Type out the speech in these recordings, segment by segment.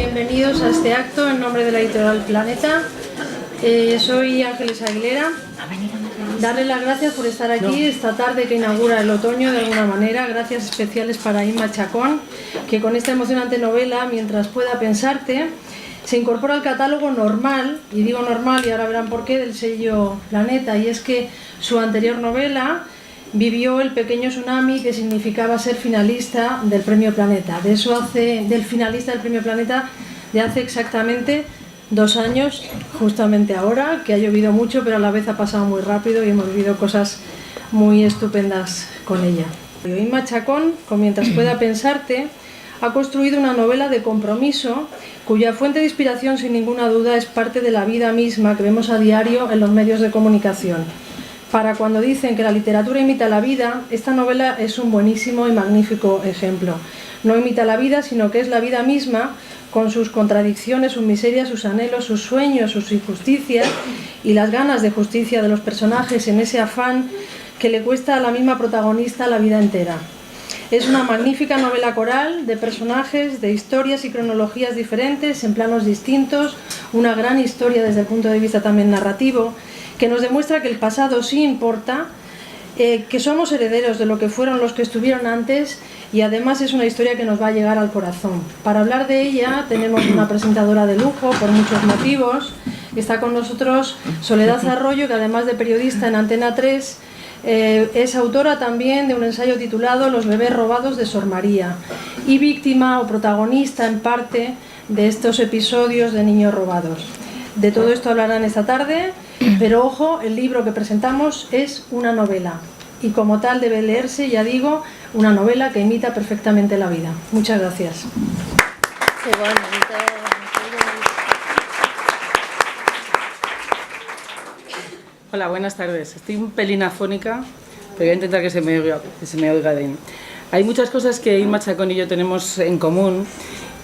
Bienvenidos a este acto en nombre de la Editorial Planeta. Soy Ángeles Aguilera. Darle las gracias por estar aquí esta tarde que inaugura el otoño de alguna manera. Gracias especiales para Inma Chacón, que con esta emocionante novela, Mientras pueda pensarte, se incorpora al catálogo normal, y digo normal y ahora verán por qué, del sello Planeta. Y es que su anterior novela vivió el pequeño tsunami que significaba ser finalista del Premio Planeta. Del finalista del Premio Planeta de hace exactamente 2 años, justamente ahora, que ha llovido mucho, pero a la vez ha pasado muy rápido y hemos vivido cosas muy estupendas con ella. Inma Chacón, con Mientras pueda pensarte, ha construido una novela de compromiso cuya fuente de inspiración, sin ninguna duda, es parte de la vida misma que vemos a diario en los medios de comunicación. Para cuando dicen que la literatura imita la vida, esta novela es un buenísimo y magnífico ejemplo. No imita la vida, sino que es la vida misma, con sus contradicciones, sus miserias, sus anhelos, sus sueños, sus injusticias y las ganas de justicia de los personajes en ese afán que le cuesta a la misma protagonista la vida entera. Es una magnífica novela coral de personajes, de historias y cronologías diferentes, en planos distintos, una gran historia desde el punto de vista también narrativo, que nos demuestra que el pasado sí importa, que somos herederos de lo que fueron los que estuvieron antes, y además es una historia que nos va a llegar al corazón. Para hablar de ella tenemos una presentadora de lujo por muchos motivos. Está con nosotros Soledad Arroyo, que además de periodista en Antena 3, es autora también de un ensayo titulado Los bebés robados de Sor María, y víctima o protagonista en parte de estos episodios de niños robados. De todo esto hablarán esta tarde, pero ojo, el libro que presentamos es una novela y como tal debe leerse, ya digo, una novela que imita perfectamente la vida. Muchas gracias. Qué bonito. Hola, buenas tardes. Estoy un pelín afónica, pero voy a intentar que se me oiga bien. Hay muchas cosas que Inma Chacón y yo tenemos en común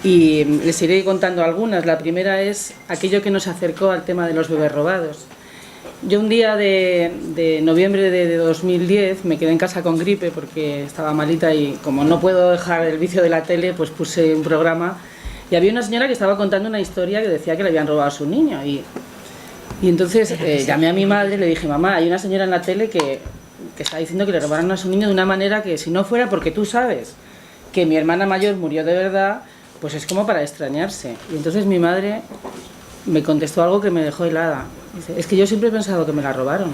y les iré contando algunas. La primera es aquello que nos acercó al tema de los bebés robados. Yo un día de noviembre de 2010 me quedé en casa con gripe porque estaba malita y como no puedo dejar el vicio de la tele, pues puse un programa y había una señora que estaba contando una historia que decía que le habían robado a su niño y entonces llamé a mi madre y le dije: mamá, hay una señora en la tele que está diciendo que le robaron a su niño de una manera que, si no fuera porque tú sabes que mi hermana mayor murió de verdad, pues es como para extrañarse. Y entonces mi madre me contestó algo que me dejó helada. Dice: es que yo siempre he pensado que me la robaron.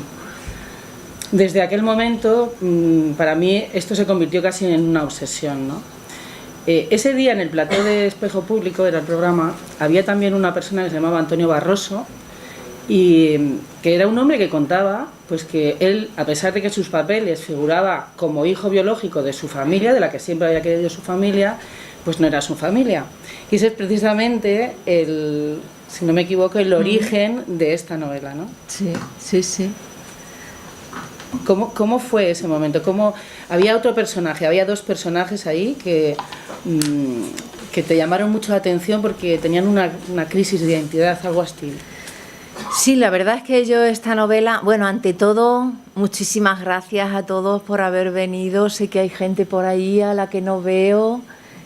Desde aquel momento, para mí esto se convirtió casi en una obsesión, ¿no? Ese día en el plató de Espejo Público, era el programa, había también una persona que se llamaba Antonio Barroso, y que era un hombre que contaba pues que él, a pesar de que sus papeles figuraba como hijo biológico de su familia, de la que siempre había querido su familia, pues no era su familia. Y ese es precisamente el, si no me equivoco, el origen de esta novela, ¿no? Sí, sí, sí. ¿Cómo fue ese momento? Había otro personaje, había 2 personajes ahí que te llamaron mucho la atención porque tenían una crisis de identidad, algo así. Sí, la verdad es que yo esta novela, bueno, ante todo, muchísimas gracias a todos por haber venido. Sé que hay gente por ahí a la que no veo.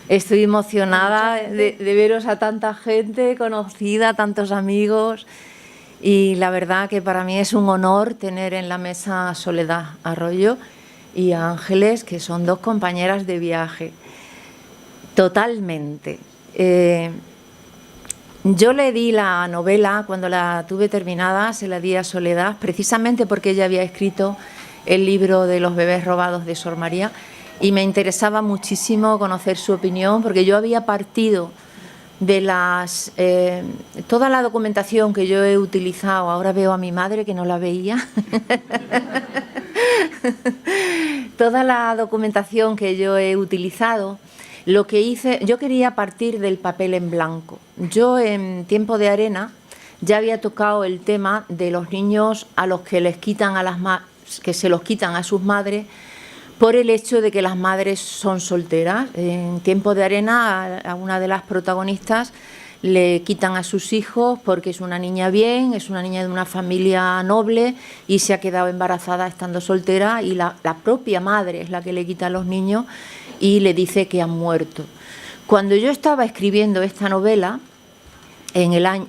Estoy emocionada de veros a tanta gente conocida, tantos amigos. Y la verdad que para mí es un honor tener en la mesa a Soledad Arroyo y a Ángeles, que son 2 compañeras de viaje. Totalmente. Yo le di la novela, cuando la tuve terminada, se la di a Soledad, precisamente porque ella había escrito el libro de los bebés robados de Sor María, y me interesaba muchísimo conocer su opinión, porque yo había partido de toda la documentación que yo he utilizado. Ahora veo a mi madre, que no la veía. Toda la documentación que yo he utilizado, lo que hice, yo quería partir del papel en blanco. Yo en Tiempo de Arena ya había tocado el tema de los niños a los que les quitan que se los quitan a sus madres por el hecho de que las madres son solteras. En Tiempo de Arena a una de las protagonistas le quitan a sus hijos porque es una niña bien, es una niña de una familia noble y se ha quedado embarazada estando soltera, y la propia madre es la que le quita a los niños y le dice que han muerto. Cuando yo estaba escribiendo esta novela, en el año,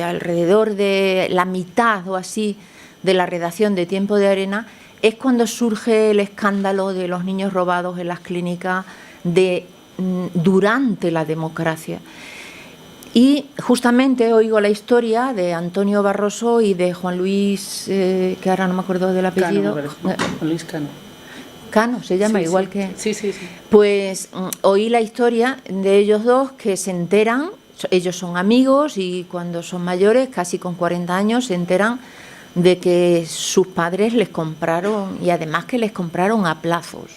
alrededor de la mitad o así de la redacción de Tiempo de Arena, es cuando surge el escándalo de los niños robados en las clínicas durante la democracia. Y justamente oigo la historia de Antonio Barroso y de Juan Luis, que ahora no me acuerdo del apellido. Juan Luis Cano. Cano se llama, Sí, igual sí. que... Sí. Pues oí la historia de ellos dos que se enteran, ellos son amigos y cuando son mayores, casi con 40 años, se enteran de que sus padres les compraron, y además que les compraron a plazos.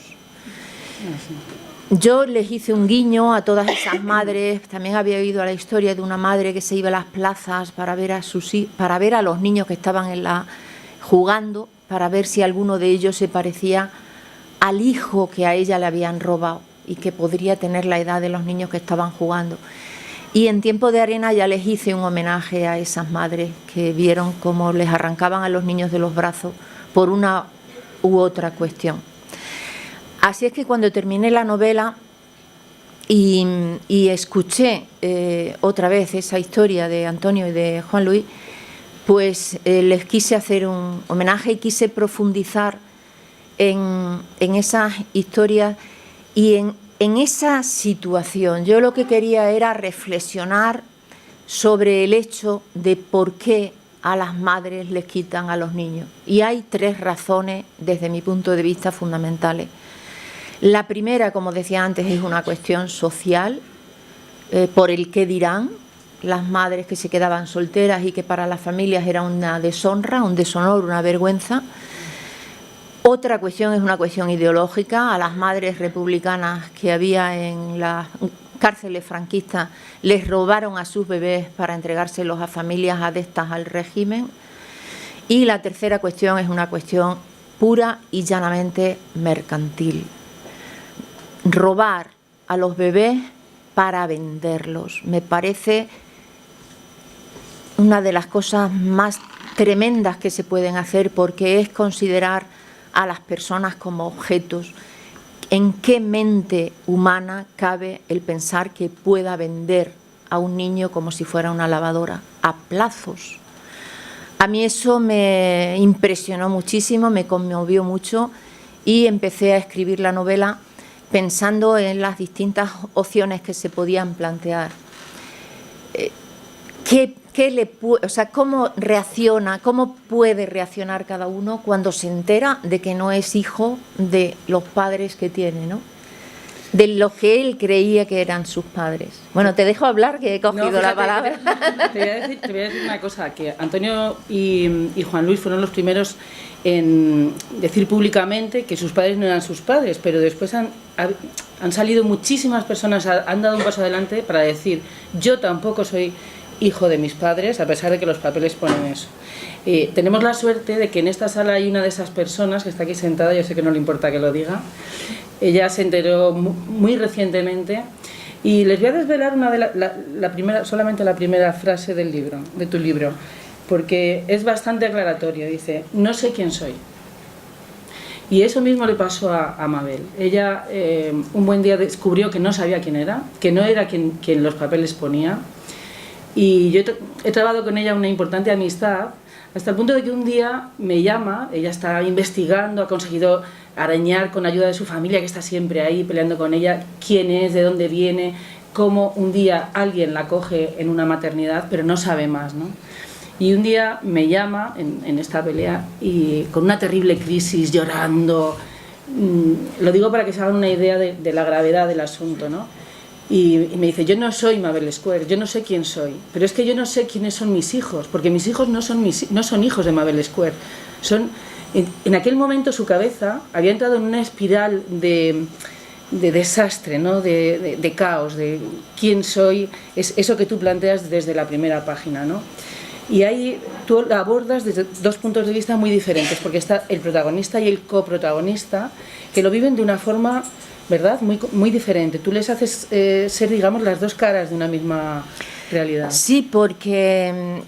Yo les hice un guiño a todas esas madres. También había oído la historia de una madre que se iba a las plazas para ver a los niños que estaban jugando, para ver si alguno de ellos se parecía al hijo que a ella le habían robado y que podría tener la edad de los niños que estaban jugando. Y en Tiempo de Arena ya les hice un homenaje a esas madres que vieron cómo les arrancaban a los niños de los brazos por una u otra cuestión. Así es que cuando terminé la novela y escuché otra vez esa historia de Antonio y de Juan Luis, pues les quise hacer un homenaje y quise profundizar en esas historias y en esa situación. Yo lo que quería era reflexionar sobre el hecho de por qué a las madres les quitan a los niños. Y hay 3 razones, desde mi punto de vista, fundamentales. La primera, como decía antes, es una cuestión social, por el qué dirán las madres que se quedaban solteras y que para las familias era una deshonra, un deshonor, una vergüenza. Otra cuestión es una cuestión ideológica. A las madres republicanas que había en las cárceles franquistas les robaron a sus bebés para entregárselos a familias adeptas al régimen. Y la tercera cuestión es una cuestión pura y llanamente mercantil. Robar a los bebés para venderlos. Me parece una de las cosas más tremendas que se pueden hacer, porque es considerar a las personas como objetos. ¿En qué mente humana cabe el pensar que pueda vender a un niño como si fuera una lavadora a plazos? A mí eso me impresionó muchísimo, me conmovió mucho y empecé a escribir la novela pensando en las distintas opciones que se podían plantear. ¿Cómo reacciona, cómo puede reaccionar cada uno cuando se entera de que no es hijo de los padres que tiene, ¿no? De los que él creía que eran sus padres? Bueno, te dejo hablar, que he cogido la palabra. Te voy a decir una cosa, que Antonio y Juan Luis fueron los primeros en decir públicamente que sus padres no eran sus padres, pero después han salido muchísimas personas, han dado un paso adelante para decir: yo tampoco soy hijo de mis padres, a pesar de que los papeles ponen eso. Tenemos la suerte de que en esta sala hay una de esas personas que está aquí sentada, yo sé que no le importa que lo diga. Ella se enteró muy recientemente y les voy a desvelar solamente la primera frase del libro, de tu libro, porque es bastante aclaratorio. Dice: no sé quién soy. Y eso mismo le pasó a Mabel. Ella un buen día descubrió que no sabía quién era, que no era quien los papeles ponía. Y yo he trabajado con ella una importante amistad, hasta el punto de que un día me llama. Ella está investigando, ha conseguido arañar con ayuda de su familia, que está siempre ahí peleando con ella, quién es, de dónde viene, cómo un día alguien la coge en una maternidad, pero no sabe más, ¿no? Y un día me llama en esta pelea y con una terrible crisis, llorando. Lo digo para que se hagan una idea de la gravedad del asunto, ¿no? Y me dice: yo no soy Mabel Square, yo no sé quién soy, pero es que yo no sé quiénes son mis hijos, porque mis hijos no son hijos de Mabel Square. En aquel momento su cabeza había entrado en una espiral de desastre, ¿no? de caos, de quién soy, es eso que tú planteas desde la primera página, ¿no? Y ahí tú la abordas desde 2 puntos de vista muy diferentes, porque está el protagonista y el coprotagonista, que lo viven de una forma, ¿verdad?, muy diferente. Tú les haces ser, digamos, las 2 caras de una misma realidad. Sí, porque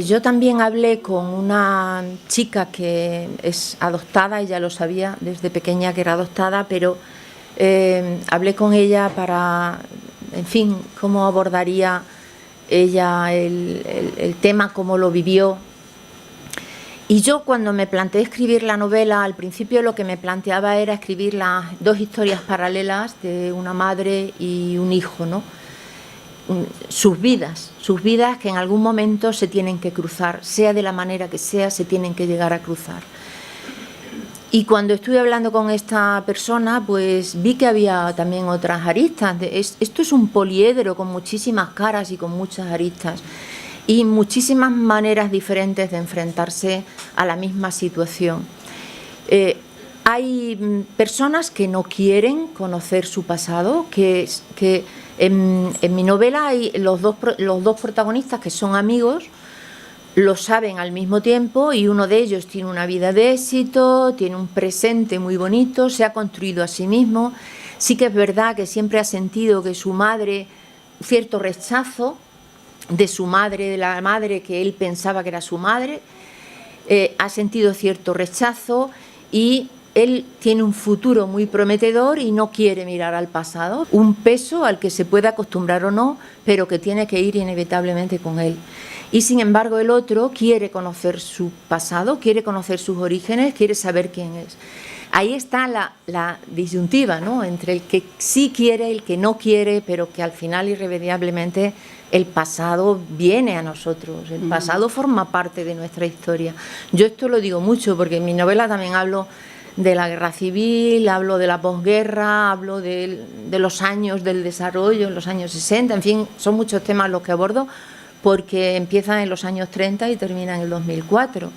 yo también hablé con una chica que es adoptada, ella lo sabía desde pequeña que era adoptada, pero hablé con ella para, en fin, cómo abordaría ella el tema, cómo lo vivió. Y yo cuando me planteé escribir la novela, al principio lo que me planteaba era escribir las dos historias paralelas de una madre y un hijo, ¿no? Sus vidas que en algún momento se tienen que cruzar, sea de la manera que sea, se tienen que llegar a cruzar. Y cuando estuve hablando con esta persona, pues vi que había también otras aristas. Esto es un poliedro con muchísimas caras y con muchas aristas y muchísimas maneras diferentes de enfrentarse a la misma situación. Hay personas que no quieren conocer su pasado, que en mi novela hay los dos protagonistas que son amigos, lo saben al mismo tiempo y uno de ellos tiene una vida de éxito, tiene un presente muy bonito, se ha construido a sí mismo. Sí que es verdad que siempre ha sentido que su madre, cierto rechazo de su madre, de la madre que él pensaba que era su madre, ha sentido cierto rechazo y él tiene un futuro muy prometedor y no quiere mirar al pasado, un peso al que se puede acostumbrar o no, pero que tiene que ir inevitablemente con él. Y sin embargo el otro quiere conocer su pasado, quiere conocer sus orígenes, quiere saber quién es. Ahí está la disyuntiva, ¿no?, entre el que sí quiere, el que no quiere, pero que al final irremediablemente el pasado viene a nosotros, el pasado forma parte de nuestra historia. Yo esto lo digo mucho porque en mi novela también hablo de la guerra civil, hablo de la posguerra, hablo de los años del desarrollo, en los años 60, en fin, son muchos temas los que abordo porque empiezan en los años 30 y terminan en el 2004.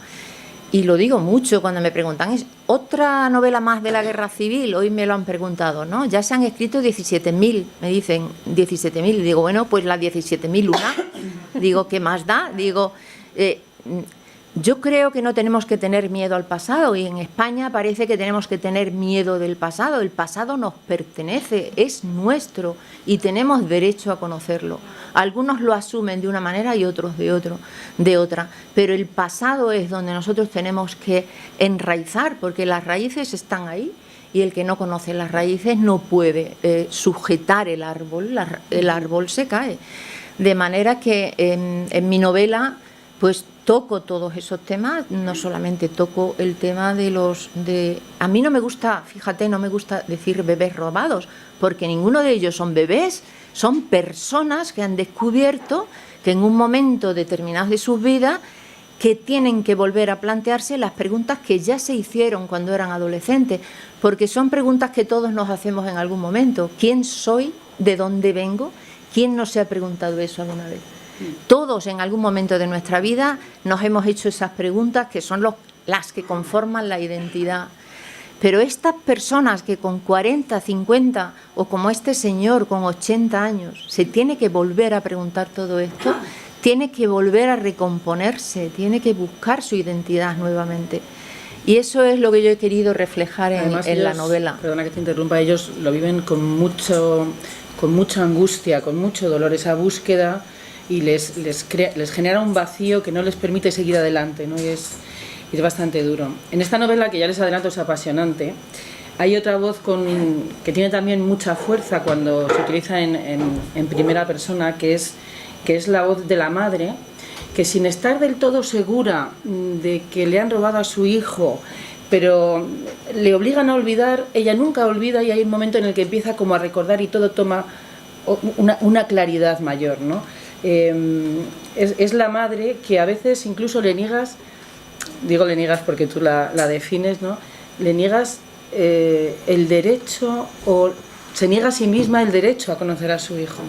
Y lo digo mucho cuando me preguntan, ¿es otra novela más de la guerra civil? Hoy me lo han preguntado, ¿no? Ya se han escrito 17.000, me dicen 17.000. Y digo, bueno, pues la 17.001. Digo, ¿qué más da? Digo, yo creo que no tenemos que tener miedo al pasado y en España parece que tenemos que tener miedo del pasado. El pasado nos pertenece, es nuestro y tenemos derecho a conocerlo. Algunos lo asumen de una manera y otros de otra, pero el pasado es donde nosotros tenemos que enraizar porque las raíces están ahí y el que no conoce las raíces no puede sujetar el árbol se cae. De manera que en mi novela pues toco todos esos temas, no solamente toco el tema a mí no me gusta, fíjate, no me gusta decir bebés robados, porque ninguno de ellos son bebés, son personas que han descubierto que en un momento determinado de sus vidas que tienen que volver a plantearse las preguntas que ya se hicieron cuando eran adolescentes, porque son preguntas que todos nos hacemos en algún momento. ¿Quién soy? ¿De dónde vengo? ¿Quién no se ha preguntado eso alguna vez? Todos en algún momento de nuestra vida nos hemos hecho esas preguntas que son las que conforman la identidad. Pero estas personas que con 40, 50 o como este señor con 80 años se tiene que volver a preguntar todo esto, tiene que volver a recomponerse, tiene que buscar su identidad nuevamente. Y eso es lo que yo he querido reflejar en la novela. Perdona que te interrumpa, ellos lo viven con mucha angustia, con mucho dolor, esa búsqueda, y les genera un vacío que no les permite seguir adelante, ¿no? Y es bastante duro. En esta novela, que ya les adelanto es apasionante, hay otra voz que tiene también mucha fuerza cuando se utiliza en primera persona, que es la voz de la madre, que sin estar del todo segura de que le han robado a su hijo, pero le obligan a olvidar, ella nunca olvida y hay un momento en el que empieza como a recordar y todo toma una claridad mayor, ¿no? Es la madre que a veces incluso le niegas, digo le niegas porque tú la defines, ¿no? Le niegas el derecho, o se niega a sí misma el derecho a conocer a su hijo.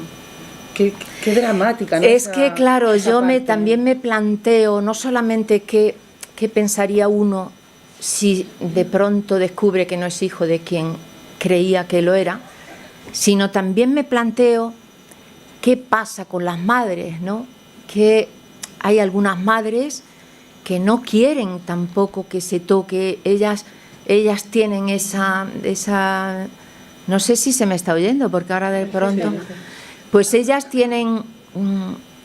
Qué dramática, ¿no? Es que claro, yo también me planteo no solamente qué pensaría uno si de pronto descubre que no es hijo de quien creía que lo era, sino también me planteo qué pasa con las madres, ¿no? Que hay algunas madres que no quieren tampoco que se toque, ellas tienen esa, no sé si se me está oyendo, porque ahora de pronto, pues ellas tienen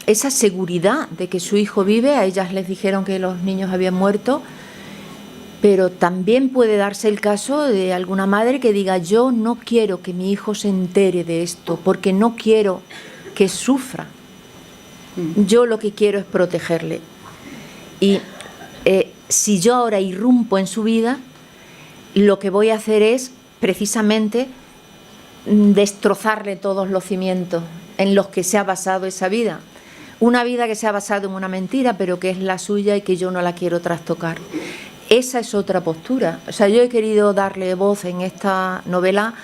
esa seguridad de que su hijo vive, a ellas les dijeron que los niños habían muerto, pero también puede darse el caso de alguna madre que diga, yo no quiero que mi hijo se entere de esto, porque no quiero que sufra. Yo lo que quiero es protegerle. Y si yo ahora irrumpo en su vida, lo que voy a hacer es precisamente destrozarle todos los cimientos en los que se ha basado esa vida. Una vida que se ha basado en una mentira, pero que es la suya y que yo no la quiero trastocar. Esa es otra postura. O sea, yo he querido darle voz en esta novela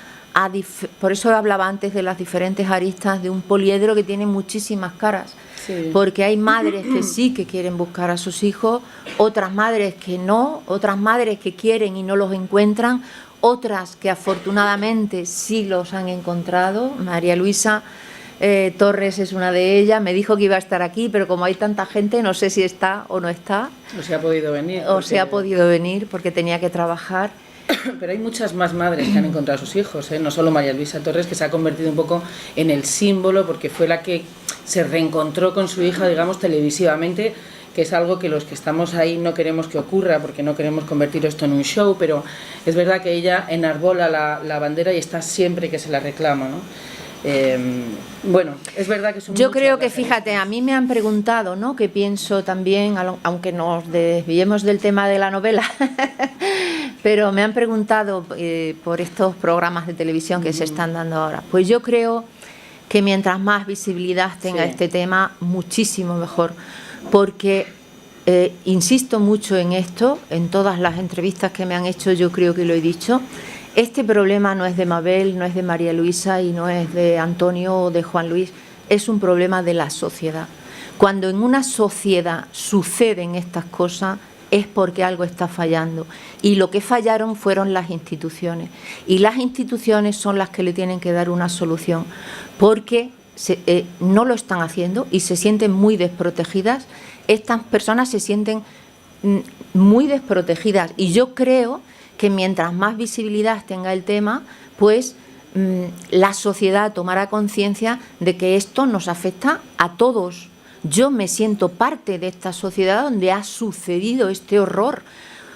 por eso hablaba antes de las diferentes aristas de un poliedro que tiene muchísimas caras. Sí. Porque hay madres que sí que quieren buscar a sus hijos, otras madres que no, otras madres que quieren y no los encuentran, otras que afortunadamente sí los han encontrado. María Luisa Torres es una de ellas, me dijo que iba a estar aquí, pero como hay tanta gente, no sé si está o no está. O se ha podido venir. O se ha podido venir porque tenía que trabajar. Pero hay muchas más madres que han encontrado a sus hijos, no solo María Luisa Torres, que se ha convertido un poco en el símbolo, porque fue la que se reencontró con su hija, digamos, televisivamente, que es algo que los que estamos ahí no queremos que ocurra, porque no queremos convertir esto en un show, pero es verdad que ella enarbola la bandera y está siempre que se la reclama, ¿no? Bueno, es verdad que son yo creo que, fíjate, a mí me han preguntado, ¿no?, que pienso también, aunque nos desviemos del tema de la novela, pero me han preguntado por estos programas de televisión que se están dando ahora. Pues yo creo que mientras más visibilidad tenga este tema, muchísimo mejor, porque insisto mucho en esto, en todas las entrevistas que me han hecho yo creo que lo he dicho. Este problema no es de Mabel, no es de María Luisa y no es de Antonio o de Juan Luis, es un problema de la sociedad. Cuando en una sociedad suceden estas cosas es porque algo está fallando. Y lo que fallaron fueron las instituciones. Y las instituciones son las que le tienen que dar una solución, porque no lo están haciendo y se sienten muy desprotegidas. Estas personas se sienten muy desprotegidas y yo creo que mientras más visibilidad tenga el tema, pues la sociedad tomará conciencia de que esto nos afecta a todos. Yo me siento parte de esta sociedad donde ha sucedido este horror.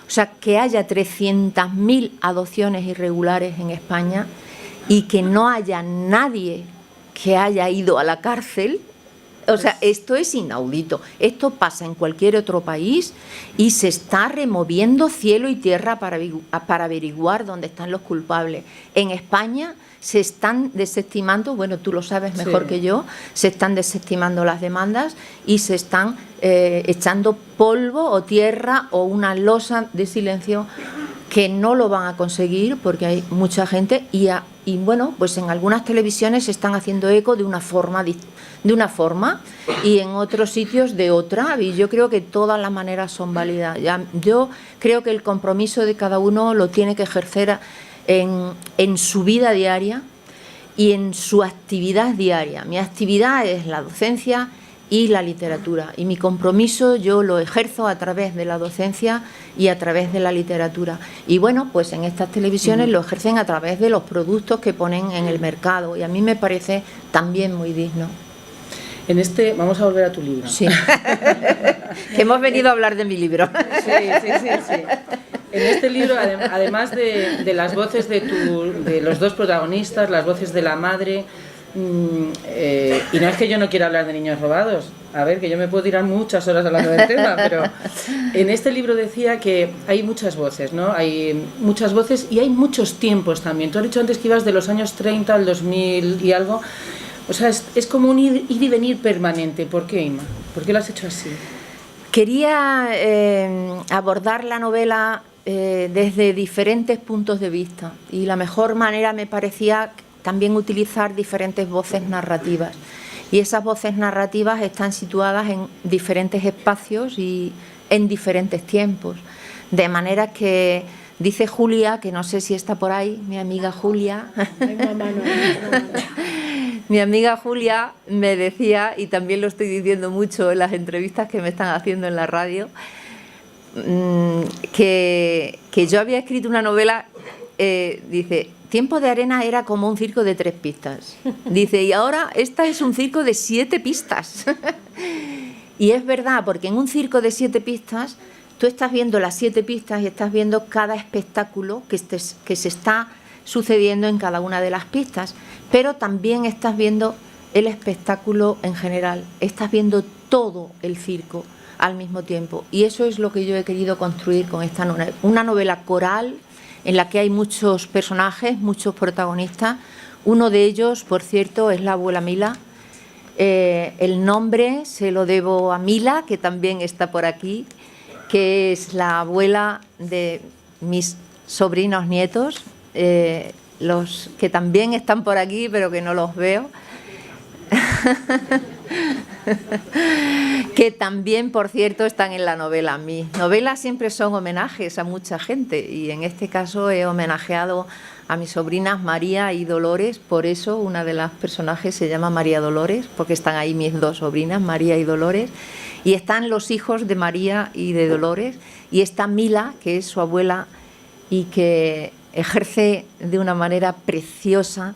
O sea, que haya 300.000 adopciones irregulares en España y que no haya nadie que haya ido a la cárcel. O sea, esto es inaudito. Esto pasa en cualquier otro país y se está removiendo cielo y tierra para averiguar dónde están los culpables. En España se están desestimando, bueno, tú lo sabes mejor que yo, se están desestimando las demandas y se están echando polvo o tierra o una losa de silencio que no lo van a conseguir porque hay mucha gente y bueno, pues en algunas televisiones se están haciendo eco de una forma y en otros sitios de otra, y yo creo que todas las maneras son válidas. Yo creo que el compromiso de cada uno lo tiene que ejercer en su vida diaria y en su actividad diaria. Mi actividad es la docencia y la literatura, y mi compromiso yo lo ejerzo a través de la docencia y a través de la literatura. Y bueno, pues en estas televisiones lo ejercen a través de los productos que ponen en el mercado, y a mí me parece también muy digno. Vamos a volver a tu libro. Sí. Que hemos venido a hablar de mi libro. Sí. En este libro, además de las voces de los dos protagonistas, las voces de la madre, y no es que yo no quiera hablar de niños robados, a ver, que yo me puedo tirar muchas horas hablando del tema, pero en este libro decía que hay muchas voces, ¿no? Hay muchas voces y hay muchos tiempos también. Tú has dicho antes que ibas de los años 30 al 2000 y algo. O sea, es como un ir y venir permanente. ¿Por qué, Inma? ¿Por qué lo has hecho así? Quería abordar la novela desde diferentes puntos de vista, y la mejor manera me parecía también utilizar diferentes voces narrativas. Y esas voces narrativas están situadas en diferentes espacios y en diferentes tiempos. De manera que dice Julia, que no sé si está por ahí, mi amiga Julia. Ay, mamá, no. Mi amiga Julia me decía, y también lo estoy diciendo mucho en las entrevistas que me están haciendo en la radio, que yo había escrito una novela, dice, Tiempo de Arena era como un circo de 3 pistas. Dice, y ahora esta es un circo de 7 pistas. Y es verdad, porque en un circo de 7 pistas, tú estás viendo las 7 pistas y estás viendo cada espectáculo que se está sucediendo en cada una de las pistas, pero también estás viendo el espectáculo en general. Estás viendo todo el circo al mismo tiempo. Y eso es lo que yo he querido construir con esta novela. Una novela coral en la que hay muchos personajes, muchos protagonistas. Uno de ellos, por cierto, es la abuela Mila. El nombre se lo debo a Mila, que también está por aquí, que es la abuela de mis sobrinos nietos, los que también están por aquí, pero que no los veo. Que también, por cierto, están en la novela. Mis novelas siempre son homenajes a mucha gente y en este caso he homenajeado a mis sobrinas María y Dolores. Por eso una de las personajes se llama María Dolores, porque están ahí mis dos sobrinas, María y Dolores, y están los hijos de María y de Dolores, y está Mila, que es su abuela y que ejerce de una manera preciosa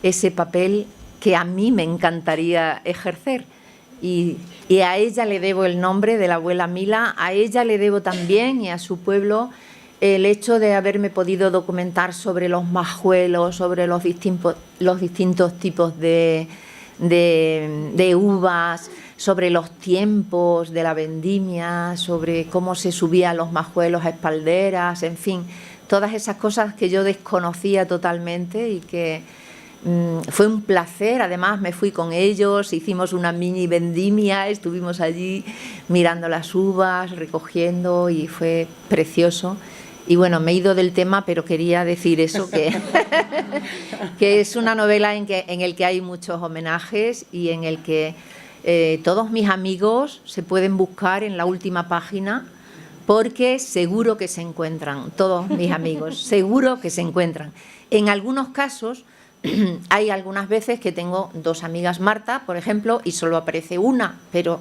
ese papel que a mí me encantaría ejercer. Y a ella le debo el nombre de la abuela Mila, a ella le debo también y a su pueblo el hecho de haberme podido documentar sobre los majuelos, sobre los distintos tipos de uvas, sobre los tiempos de la vendimia, sobre cómo se subían los majuelos a espalderas, en fin, todas esas cosas que yo desconocía totalmente y que fue un placer. Además me fui con ellos, hicimos una mini vendimia, estuvimos allí mirando las uvas, recogiendo y fue precioso. Y bueno, me he ido del tema, pero quería decir eso, que es una novela en el que hay muchos homenajes y en el que todos mis amigos se pueden buscar en la última página, porque seguro que se encuentran, todos mis amigos, seguro que se encuentran. En algunos casos, hay algunas veces que tengo dos amigas Marta, por ejemplo, y solo aparece una, pero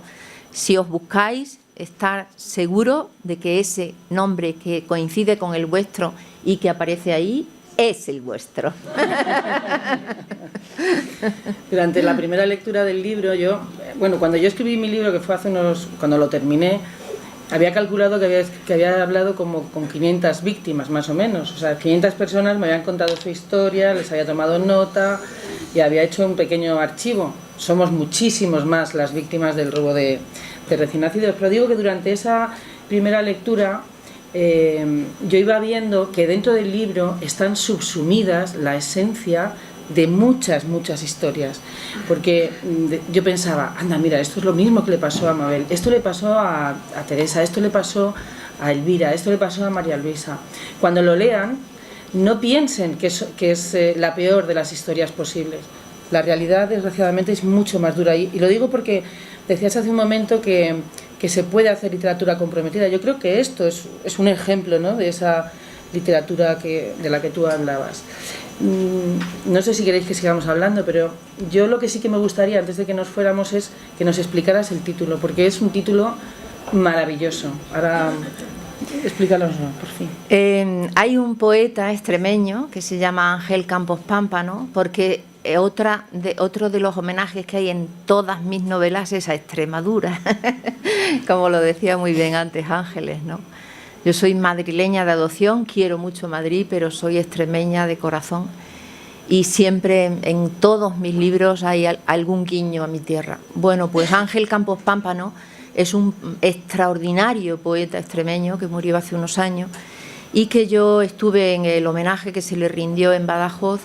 si os buscáis, estar seguro de que ese nombre que coincide con el vuestro y que aparece ahí es el vuestro. Durante la primera lectura del libro, cuando yo escribí mi libro, que fue cuando lo terminé, había calculado que había hablado como con 500 víctimas, más o menos. O sea, 500 personas me habían contado su historia, les había tomado nota y había hecho un pequeño archivo. Somos muchísimos más las víctimas del robo de recién nacidos. Pero digo que durante esa primera lectura yo iba viendo que dentro del libro están subsumidas la esencia de muchas historias, porque yo pensaba, anda, mira, esto es lo mismo que le pasó a Mabel, esto le pasó a Teresa, esto le pasó a Elvira, esto le pasó a María Luisa. Cuando lo lean, no piensen que es la peor de las historias posibles. La realidad, desgraciadamente, es mucho más dura. Y lo digo porque decías hace un momento que se puede hacer literatura comprometida. Yo creo que esto es un ejemplo, ¿no?, de esa literatura de la que tú hablabas. No sé si queréis que sigamos hablando, pero yo lo que sí que me gustaría, antes de que nos fuéramos, es que nos explicaras el título, porque es un título maravilloso. Ahora, explícanoslo, por fin. Hay un poeta extremeño que se llama Ángel Campos Pámpano, porque otro de los homenajes que hay en todas mis novelas es a Extremadura, como lo decía muy bien antes Ángeles, ¿no? Yo soy madrileña de adopción, quiero mucho Madrid, pero soy extremeña de corazón y siempre en todos mis libros hay algún guiño a mi tierra. Bueno, pues Ángel Campos Pámpano es un extraordinario poeta extremeño que murió hace unos años y que yo estuve en el homenaje que se le rindió en Badajoz,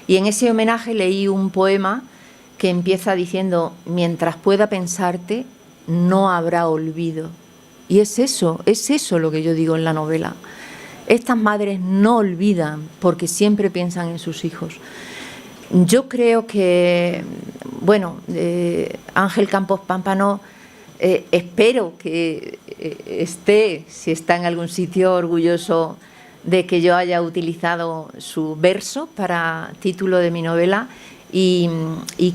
y en ese homenaje leí un poema que empieza diciendo: mientras pueda pensarte, no habrá olvido. Y es eso lo que yo digo en la novela. Estas madres no olvidan porque siempre piensan en sus hijos. Yo creo que, Ángel Campos Pámpano, espero que esté, si está en algún sitio, orgulloso de que yo haya utilizado su verso para título de mi novela y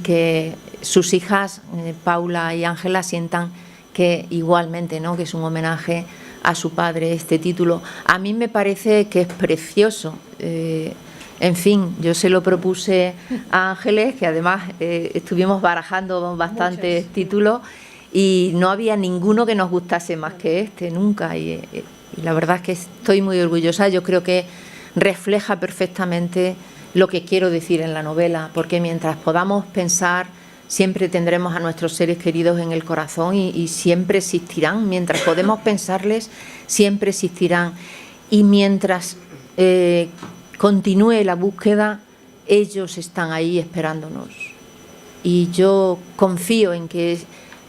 que sus hijas, Paula y Ángela, sientan que igualmente, ¿no?, que es un homenaje a su padre este título. A mí me parece que es precioso. En fin, yo se lo propuse a Ángeles, que además estuvimos barajando bastantes títulos y no había ninguno que nos gustase más que este, nunca. Y la verdad es que estoy muy orgullosa. Yo creo que refleja perfectamente lo que quiero decir en la novela, porque mientras podamos pensar, siempre tendremos a nuestros seres queridos en el corazón y siempre existirán. Mientras podemos pensarles, siempre existirán. Y mientras continúe la búsqueda, ellos están ahí esperándonos. Y yo confío en que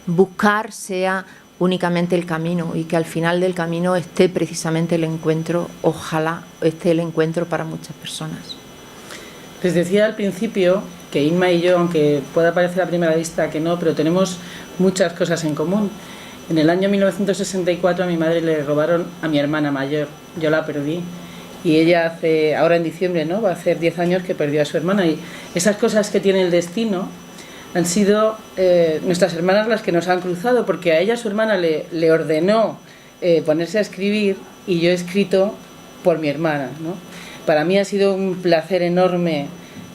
buscar sea únicamente el camino y que al final del camino esté precisamente el encuentro, ojalá esté el encuentro para muchas personas. Les decía al principio que Inma y yo, aunque pueda parecer a primera vista que no, pero tenemos muchas cosas en común. En el año 1964 a mi madre le robaron a mi hermana mayor, yo la perdí. Y ella ahora en diciembre, ¿no?, va a hacer 10 años que perdió a su hermana. Y esas cosas que tiene el destino han sido nuestras hermanas las que nos han cruzado, porque a ella su hermana le ordenó ponerse a escribir y yo he escrito por mi hermana, ¿no? Para mí ha sido un placer enorme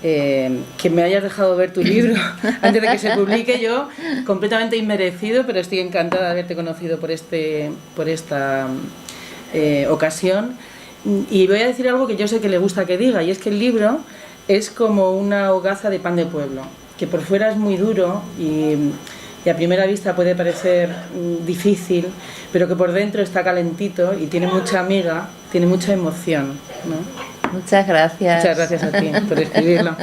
que me hayas dejado ver tu libro antes de que se publique. Yo completamente inmerecido, pero estoy encantada de haberte conocido por esta ocasión. Y voy a decir algo que yo sé que le gusta que diga, y es que el libro es como una hogaza de pan de pueblo, que por fuera es muy duro y a primera vista puede parecer difícil, pero que por dentro está calentito y tiene mucha miga, tiene mucha emoción, ¿no? Muchas gracias. Muchas gracias a ti por escribirlo.